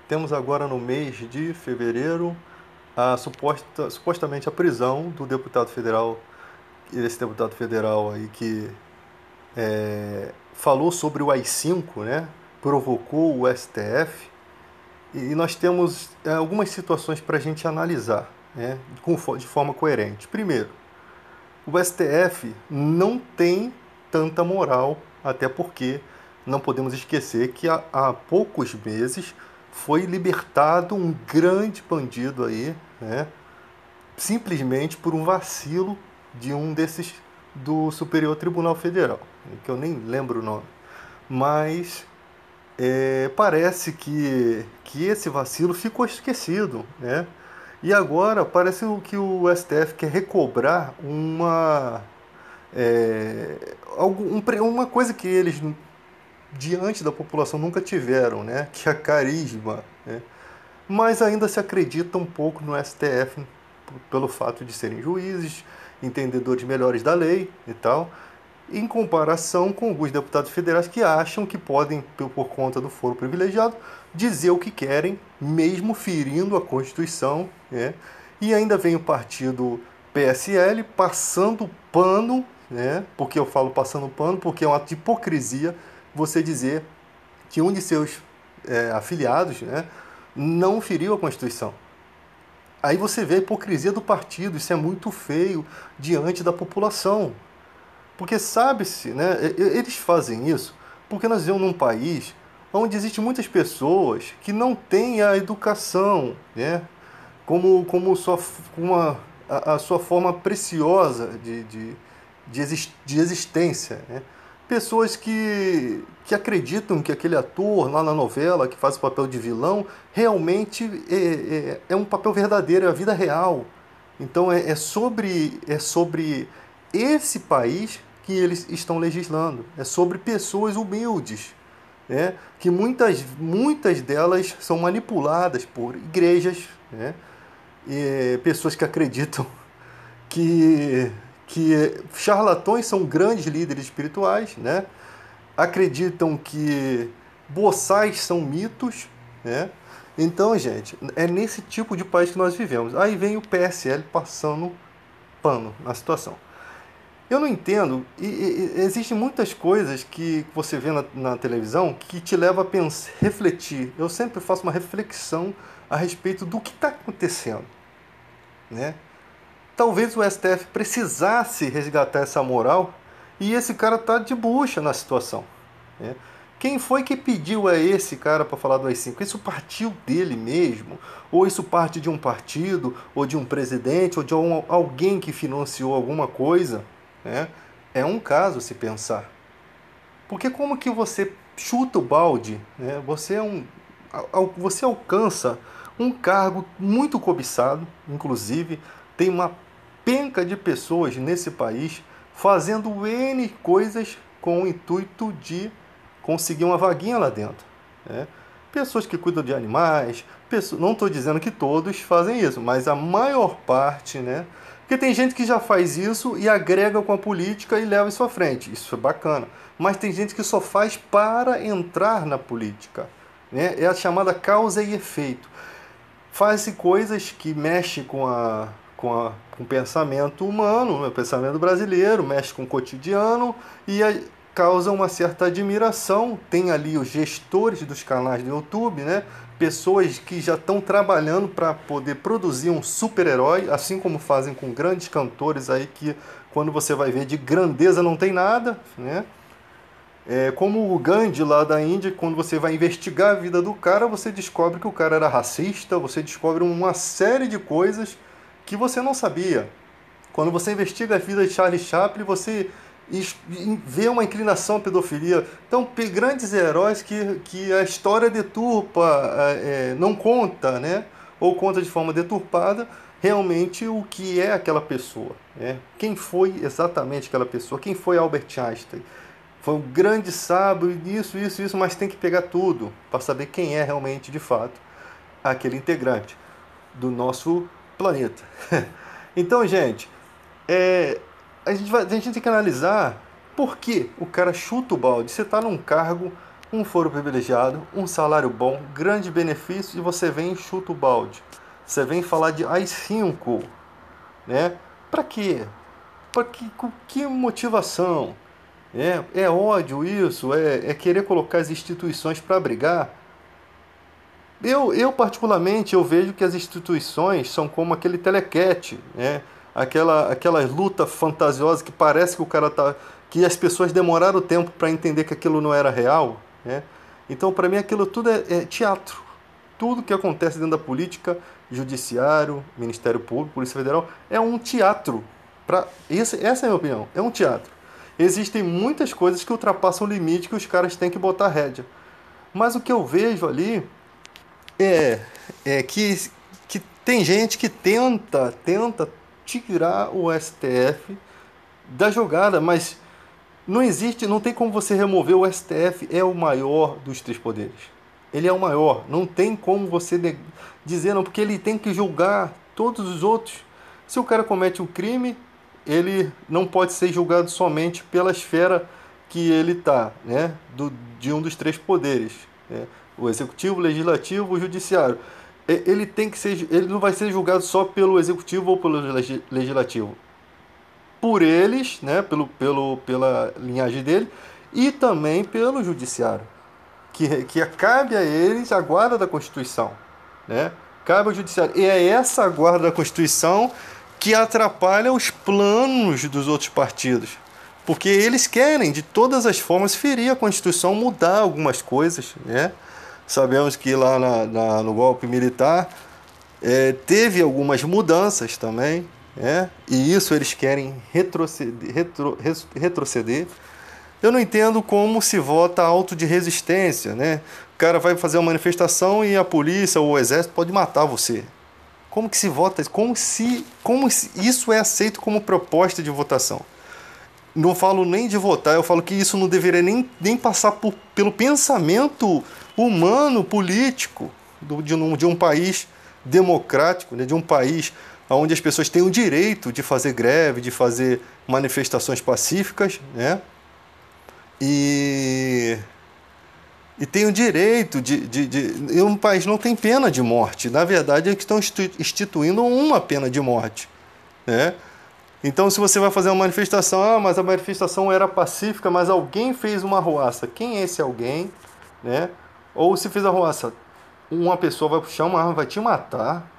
temos agora no mês de fevereiro supostamente a prisão do deputado federal, esse deputado federal aí que falou sobre o AI-5, né? Provocou o STF. E nós temos algumas situações para a gente analisar, né? De forma coerente. Primeiro, o STF não tem tanta moral, até porque não podemos esquecer que há poucos meses foi libertado um grande bandido aí, né? Simplesmente por um vacilo de um desses do Superior Tribunal Federal, que eu nem lembro o nome. Mas parece que esse vacilo ficou esquecido, né? E agora parece que o STF quer recobrar uma coisa que eles diante da população nunca tiveram, né? Que é carisma, né? Mas ainda se acredita um pouco no STF pelo fato de serem juízes, entendedores melhores da lei e tal, em comparação com alguns deputados federais que acham que podem, por conta do foro privilegiado, dizer o que querem, mesmo ferindo a Constituição, né? E ainda vem o partido PSL passando pano, né? Porque eu falo passando pano, porque é um ato de hipocrisia você dizer que um de seus afiliados, né, não feriu a Constituição. Aí você vê a hipocrisia do partido, isso é muito feio diante da população. Porque sabe-se, né, eles fazem isso porque nós vivemos num país onde existem muitas pessoas que não têm a educação, né, como a sua forma preciosa de existência. Né? Pessoas que acreditam que aquele ator lá na novela, que faz o papel de vilão, realmente é um papel verdadeiro, é a vida real. Então é sobre esse país que eles estão legislando. É sobre pessoas humildes, né? Que muitas delas são manipuladas por igrejas, né? E pessoas que acreditam que, que charlatões são grandes líderes espirituais, né? Acreditam que boçais são mitos, né? Então, gente, é nesse tipo de país que nós vivemos. Aí vem o PSL passando pano na situação. Eu não entendo, existem muitas coisas que você vê na televisão que te leva a pensar, refletir. Eu sempre faço uma reflexão a respeito do que está acontecendo, né? Talvez o STF precisasse resgatar essa moral e esse cara tá de bucha na situação, né? Quem foi que pediu a esse cara para falar do AI-5? Isso partiu dele mesmo? Ou isso parte de um partido, ou de um presidente, ou de alguém que financiou alguma coisa? Né? É um caso a se pensar. Porque como que você chuta o balde, né? Você alcança um cargo muito cobiçado, inclusive tem uma penca de pessoas nesse país fazendo N coisas com o intuito de conseguir uma vaguinha lá dentro, né? Pessoas que cuidam de animais, não estou dizendo que todos fazem isso, mas a maior parte, né? Porque tem gente que já faz isso e agrega com a política e leva isso à frente. Isso é bacana. Mas tem gente que só faz para entrar na política, né? É a chamada causa e efeito. Faz-se coisas que mexem com o pensamento humano, o pensamento brasileiro, mexe com o cotidiano e causa uma certa admiração. Tem ali os gestores dos canais do YouTube, né? Pessoas que já estão trabalhando para poder produzir um super-herói, assim como fazem com grandes cantores aí que quando você vai ver de grandeza não tem nada, né? Como o Gandhi lá da Índia, quando você vai investigar a vida do cara, você descobre que o cara era racista, você descobre uma série de coisas que você não sabia. Quando você investiga a vida de Charlie Chaplin, você vê uma inclinação à pedofilia. Então, grandes heróis que a história deturpa, não conta, né? Ou conta de forma deturpada, realmente o que é aquela pessoa. Né? Quem foi exatamente aquela pessoa? Quem foi Albert Einstein? Foi um grande sábio, isso, mas tem que pegar tudo para saber quem é realmente, de fato, aquele integrante do nosso planeta. Então, gente, é, a gente tem que analisar por que o cara chuta o balde. Você está num cargo um foro privilegiado, um salário bom, grandes benefícios e você vem e chuta o balde. Você vem falar de AI-5, né? Para quê? Para que, com que motivação? É ódio isso? É querer colocar as instituições para brigar? Eu particularmente, eu vejo que as instituições são como aquele telequete, né? Aquela luta fantasiosa que parece que o cara tá, que as pessoas demoraram tempo para entender que aquilo não era real, né? Então, para mim, aquilo tudo é teatro. Tudo que acontece dentro da política, judiciário, Ministério Público, Polícia Federal, é um teatro. Essa é a minha opinião, é um teatro. Existem muitas coisas que ultrapassam o limite que os caras têm que botar rédea. Mas o que eu vejo ali é, que tem gente que tenta tirar o STF da jogada, mas não existe, não tem como você remover o STF, é o maior dos três poderes. Ele é o maior, não tem como você dizer não, porque ele tem que julgar todos os outros. Se o cara comete um crime, ele não pode ser julgado somente pela esfera que ele está, né? De um dos três poderes, né? O executivo, o legislativo, o judiciário. Ele tem que ser, ele não vai ser julgado só pelo executivo ou pelo legislativo, por eles, né? Pela linhagem dele e também pelo judiciário, que cabe a eles a guarda da Constituição, né? Cabe ao judiciário. E é essa guarda da Constituição que atrapalha os planos dos outros partidos. Porque eles querem, de todas as formas, ferir a Constituição, mudar algumas coisas, né? Sabemos que lá no golpe militar teve algumas mudanças também, né? E isso eles querem retroceder. Eu não entendo como se vota auto de resistência, né? O cara vai fazer uma manifestação e a polícia ou o exército pode matar você. Como que se vota? Como se isso é aceito como proposta de votação? Não falo nem de votar, eu falo que isso não deveria nem passar pelo pensamento humano, político de um país democrático, né? De um país onde as pessoas têm o direito de fazer greve, de fazer manifestações pacíficas, né? E tem o direito e um país não tem pena de morte. Na verdade, é que estão instituindo uma pena de morte, né? Então, se você vai fazer uma manifestação, mas a manifestação era pacífica, mas alguém fez uma arruaça. Quem é esse alguém, né? Ou se fez a arruaça, uma pessoa vai puxar uma arma, vai te matar,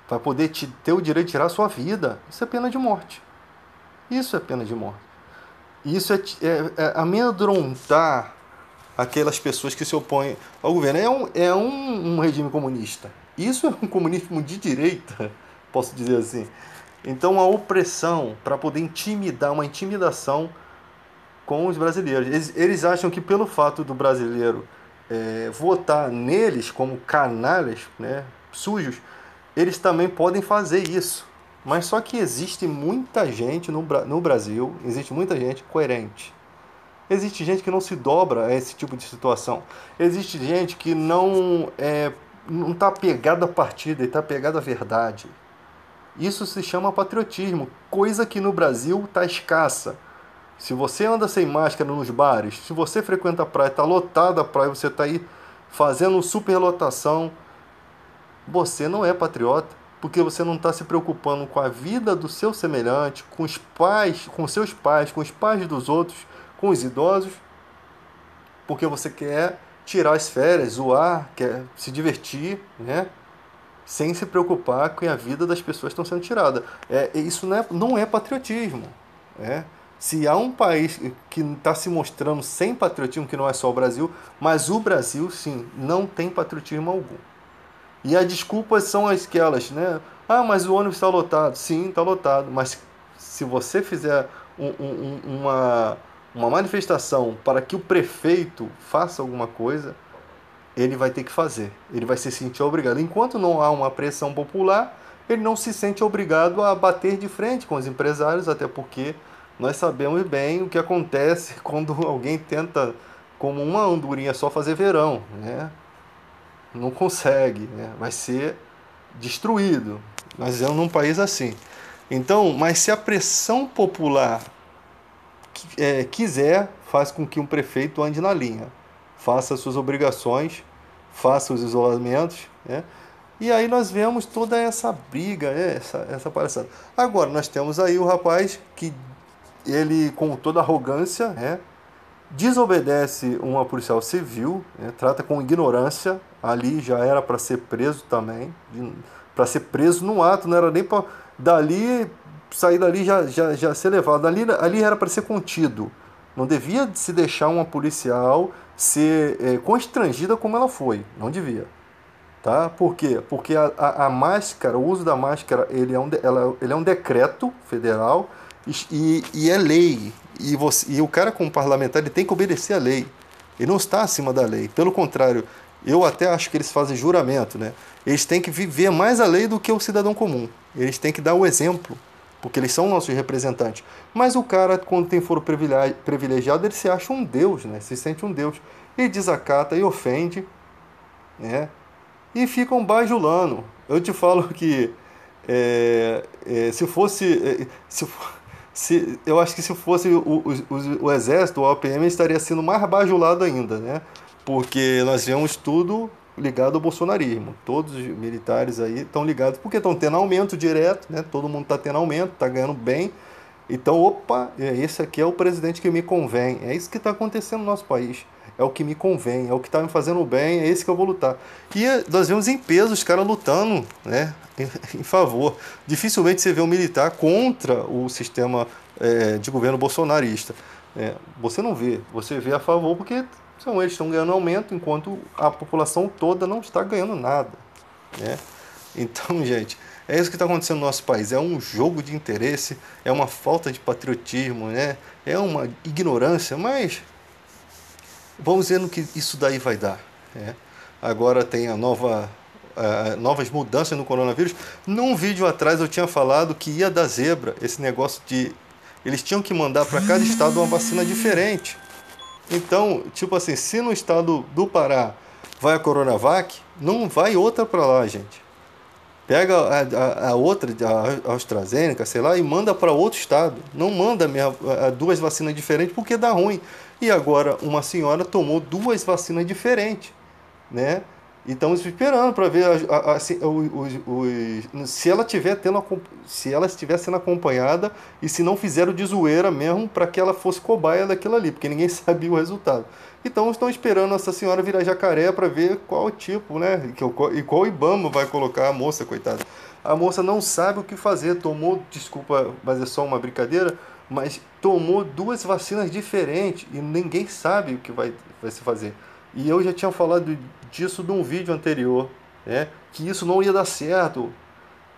vai poder ter o direito de tirar a sua vida. Isso é pena de morte. Isso é pena de morte. Isso é amedrontar aquelas pessoas que se opõem ao governo. É um regime comunista. Isso é um comunismo de direita, posso dizer assim. Então, a opressão para poder intimidar, uma intimidação com os brasileiros. Eles acham que pelo fato do brasileiro votar neles como canalhas, né, sujos, eles também podem fazer isso. Mas só que existe muita gente no Brasil, existe muita gente coerente. Existe gente que não se dobra a esse tipo de situação. Existe gente que não está apegada à partida, está apegada à verdade. Isso se chama patriotismo, coisa que no Brasil está escassa. Se você anda sem máscara nos bares, se você frequenta a praia, está lotada a praia, você está aí fazendo superlotação, você não é patriota, porque você não está se preocupando com a vida do seu semelhante, com os pais, com seus pais, com os pais dos outros, com os idosos, porque você quer tirar as férias, zoar, quer se divertir, né? Sem se preocupar com a vida das pessoas que estão sendo tiradas. Isso não é patriotismo. Se há um país que está se mostrando sem patriotismo, que não é só o Brasil, mas o Brasil, sim, não tem patriotismo algum. E as desculpas são aquelas, né? Ah, mas o ônibus está lotado. Sim, está lotado. Mas se você fizer uma manifestação para que o prefeito faça alguma coisa, ele vai ter que fazer. Ele vai se sentir obrigado. Enquanto não há uma pressão popular, ele não se sente obrigado a bater de frente com os empresários, até porque nós sabemos bem o que acontece quando alguém tenta, como uma andorinha só, fazer verão, né? Não consegue, né? Vai ser destruído. Nós vivemos num país assim. Então, mas se a pressão popular quiser faz com que um prefeito ande na linha, faça as suas obrigações, faça os isolamentos, né? E aí nós vemos toda essa briga, essa palhaçada. Agora, nós temos aí o rapaz que ele, com toda arrogância, né, desobedece uma policial civil, né, trata com ignorância, ali já era para ser preso também, para ser preso no ato, não era nem para dali sair dali já ser levado, ali era para ser contido, não devia se deixar uma policial ser constrangida como ela foi, não devia. Tá? Por quê? Porque a máscara, o uso da máscara, ele é um decreto federal e é lei. E o cara, como parlamentar, ele tem que obedecer à lei. Ele não está acima da lei. Pelo contrário, eu até acho que eles fazem juramento, né? Eles têm que viver mais a lei do que o cidadão comum. Eles têm que dar o exemplo, porque eles são nossos representantes. Mas o cara, quando tem foro privilegiado, ele se acha um deus, né? Se sente um deus. E desacata e ofende, né? E ficam bajulando. Eu te falo que se fosse. Eu acho que se fosse o Exército, o OPM estaria sendo mais bajulado ainda, né? Porque nós vemos tudo ligado ao bolsonarismo. Todos os militares aí estão ligados, porque estão tendo aumento direto, né? Todo mundo está tendo aumento, está ganhando bem. Então, opa, esse aqui é o presidente que me convém. É isso que está acontecendo no nosso país. É o que me convém, é o que está me fazendo bem, é esse que eu vou lutar. E nós vemos em peso os caras lutando, né, em favor. Dificilmente você vê um militar contra o sistema de governo bolsonarista. Você não vê, você vê a favor porque são eles que estão ganhando aumento, enquanto a população toda não está ganhando nada, né? Então, gente, é isso que está acontecendo no nosso país. É um jogo de interesse, é uma falta de patriotismo, né? É uma ignorância, mas vamos ver no que isso daí vai dar, né? Agora tem novas mudanças no coronavírus. Num vídeo atrás eu tinha falado que ia dar zebra, esse negócio de eles tinham que mandar para cada estado uma vacina diferente. Então, tipo assim, se no estado do Pará vai a Coronavac, não vai outra para lá, gente. Pega a outra, a AstraZeneca, sei lá, e manda para outro estado. Não manda duas vacinas diferentes porque dá ruim. E agora uma senhora tomou duas vacinas diferentes, né? E estamos esperando para ver se ela se ela estiver sendo acompanhada e se não fizeram de zoeira mesmo para que ela fosse cobaia daquilo ali, porque ninguém sabia o resultado. Então estão esperando essa senhora virar jacaré para ver qual tipo, né? E qual IBAMA vai colocar a moça, coitada. A moça não sabe o que fazer, tomou, desculpa, mas é só uma brincadeira, mas tomou duas vacinas diferentes e ninguém sabe o que vai se fazer. E eu já tinha falado disso num vídeo anterior, né? Que isso não ia dar certo.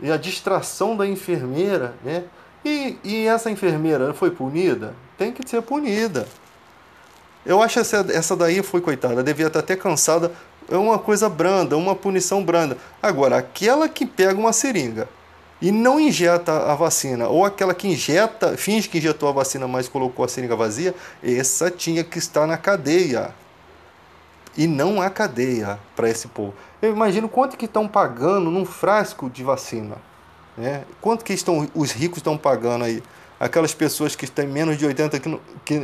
E a distração da enfermeira, né? E essa enfermeira foi punida? Tem que ser punida. Eu acho essa daí foi, coitada, devia estar até cansada. É uma coisa branda, uma punição branda. Agora, aquela que pega uma seringa e não injeta a vacina, ou aquela que injeta, finge que injetou a vacina, mas colocou a seringa vazia, essa tinha que estar na cadeia. E não há cadeia para esse povo. Eu imagino quanto que estão pagando num frasco de vacina, né? Quanto que os ricos estão pagando aí? Aquelas pessoas que têm menos de 80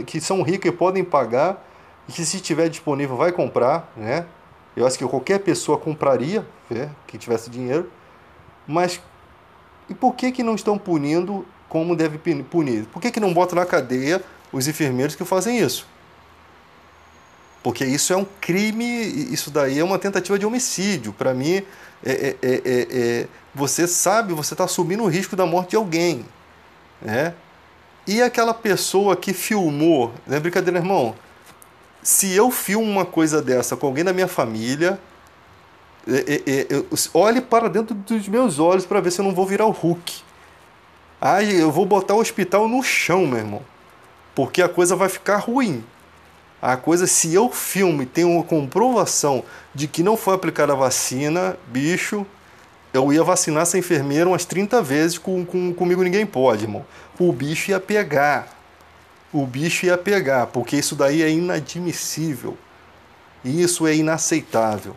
que são ricas e podem pagar, e que se tiver disponível vai comprar, né? Eu acho que qualquer pessoa compraria, né, que tivesse dinheiro. Mas e por que não estão punindo como deve punir? Por que não botam na cadeia os enfermeiros que fazem isso? Porque isso é um crime, isso daí é uma tentativa de homicídio. Para mim, você sabe, você está assumindo o risco da morte de alguém, né? E aquela pessoa que filmou, não é brincadeira, irmão? Se eu filmo uma coisa dessa com alguém da minha família, olhe para dentro dos meus olhos para ver se eu não vou virar o Hulk. Eu vou botar o hospital no chão, meu irmão. Porque a coisa vai ficar ruim. A coisa, se eu filme e tenho uma comprovação de que não foi aplicada a vacina, bicho, eu ia vacinar essa enfermeira umas 30 vezes, comigo ninguém pode, irmão. O bicho ia pegar. O bicho ia pegar, porque isso daí é inadmissível. Isso é inaceitável.